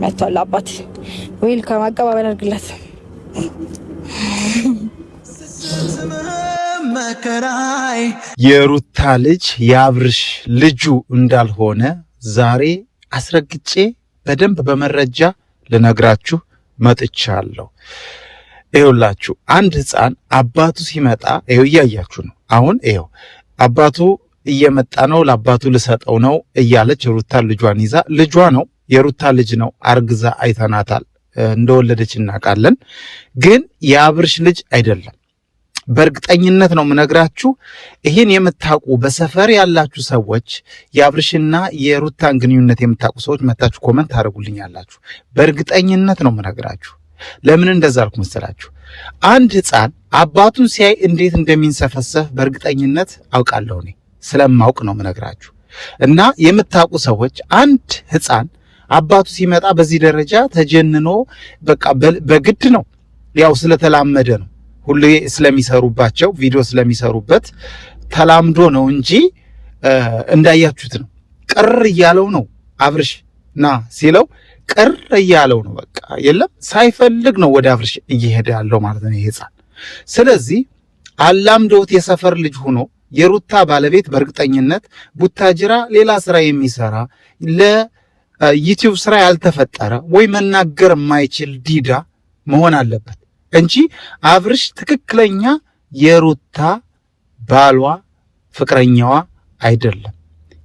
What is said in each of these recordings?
መጥቷል። አባት ዌልካም አቀባበል አድርግላት። የሩታ ልጅ የአብርሽ ልጁ እንዳልሆነ ዛሬ አስረግጬ በደንብ በመረጃ ልነግራችሁ መጥቻለሁ። ይኸውላችሁ አንድ ሕፃን አባቱ ሲመጣ ይኸው እያያችሁ ነው። አሁን ይኸው አባቱ እየመጣ ነው፣ ለአባቱ ልሰጠው ነው እያለች ሩታ ልጇን ይዛ፣ ልጇ ነው የሩታ ልጅ ነው፣ አርግዛ አይተናታል፣ እንደወለደች እናውቃለን። ግን የአብርሽ ልጅ አይደለም። በእርግጠኝነት ነው የምነግራችሁ። ይህን የምታውቁ በሰፈር ያላችሁ ሰዎች የአብርሽና የሩታን ግንኙነት የምታውቁ ሰዎች መታችሁ ኮመንት ታደርጉልኛላችሁ። በእርግጠኝነት ነው የምነግራችሁ። ለምን እንደዛ አልኩ መሰላችሁ? አንድ ሕፃን አባቱን ሲያይ እንዴት እንደሚንሰፈሰፍ በእርግጠኝነት አውቃለሁ። እኔ ስለማውቅ ነው የምነግራችሁ። እና የምታውቁ ሰዎች አንድ ሕፃን አባቱ ሲመጣ በዚህ ደረጃ ተጀንኖ በቃ በግድ ነው፣ ያው ስለተላመደ ነው፣ ሁሌ ስለሚሰሩባቸው ቪዲዮ ስለሚሰሩበት ተላምዶ ነው እንጂ እንዳያችሁት ነው። ቅር እያለው ነው አብርሽ ና ሲለው ቅር እያለው ነው። በቃ የለም ሳይፈልግ ነው ወደ አብርሽ እየሄደ ያለው ማለት ነው ይሄ ሕፃን። ስለዚህ አላምዶት የሰፈር ልጅ ሆኖ የሩታ ባለቤት በእርግጠኝነት ቡታጅራ ሌላ ስራ የሚሰራ ለዩቲዩብ ስራ ያልተፈጠረ ወይ መናገር የማይችል ዲዳ መሆን አለበት እንጂ አብርሽ ትክክለኛ የሩታ ባሏ ፍቅረኛዋ አይደለም፣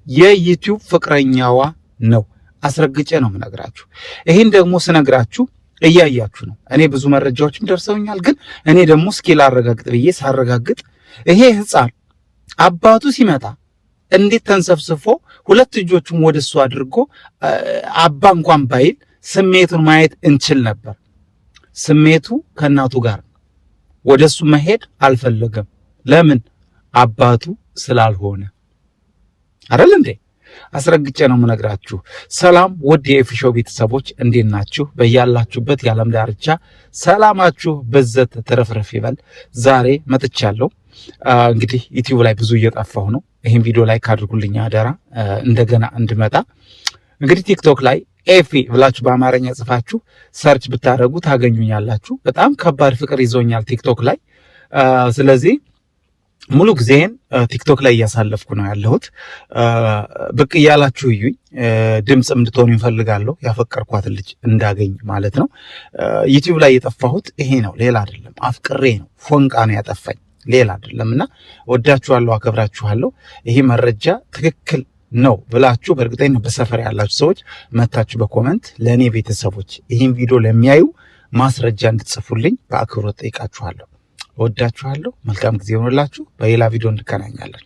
የዩቲዩብ ፍቅረኛዋ ነው። አስረግጬ ነው የምነግራችሁ። ይህን ደግሞ ስነግራችሁ እያያችሁ ነው። እኔ ብዙ መረጃዎችም ደርሰውኛል፣ ግን እኔ ደግሞ እስኪ ላረጋግጥ ብዬ ሳረጋግጥ ይሄ ሕፃን አባቱ ሲመጣ እንዴት ተንሰፍስፎ ሁለት እጆቹም ወደሱ አድርጎ አባ እንኳን ባይል ስሜቱን ማየት እንችል ነበር። ስሜቱ ከእናቱ ጋር ወደሱ መሄድ አልፈለገም። ለምን? አባቱ ስላልሆነ አይደል እንዴ? አስረግጬ ነው የምነግራችሁ። ሰላም ውድ የኤፊሾው ቤተሰቦች እንዴት ናችሁ? በያላችሁበት የዓለም ዳርቻ ሰላማችሁ በዘት ተረፍረፍ ይበል። ዛሬ መጥቻለሁ። እንግዲህ ዩቲዩብ ላይ ብዙ እየጠፋሁ ነው። ይህን ቪዲዮ ላይ ካድርጉልኝ አደራ፣ እንደገና እንድመጣ። እንግዲህ ቲክቶክ ላይ ኤፊ ብላችሁ በአማርኛ ጽፋችሁ ሰርች ብታደርጉ ታገኙኛላችሁ። በጣም ከባድ ፍቅር ይዞኛል ቲክቶክ ላይ። ስለዚህ ሙሉ ጊዜን ቲክቶክ ላይ እያሳለፍኩ ነው ያለሁት። ብቅ እያላችሁ እዩኝ። ድምፅም እንድትሆኑ ይፈልጋለሁ፣ ያፈቀርኳትን ልጅ እንዳገኝ ማለት ነው። ዩቲዩብ ላይ የጠፋሁት ይሄ ነው፣ ሌላ አይደለም። አፍቅሬ ነው፣ ፎንቃ ነው ያጠፋኝ፣ ሌላ አይደለም። እና ወዳችኋለሁ፣ አከብራችኋለሁ። ይሄ መረጃ ትክክል ነው ብላችሁ በእርግጠኝነት በሰፈር ያላችሁ ሰዎች መታችሁ በኮመንት ለእኔ ቤተሰቦች ይህን ቪዲዮ ለሚያዩ ማስረጃ እንድትጽፉልኝ በአክብሮት ጠይቃችኋለሁ። ወዳችኋለሁ። መልካም ጊዜ ይሆንላችሁ። በሌላ ቪዲዮ እንገናኛለን።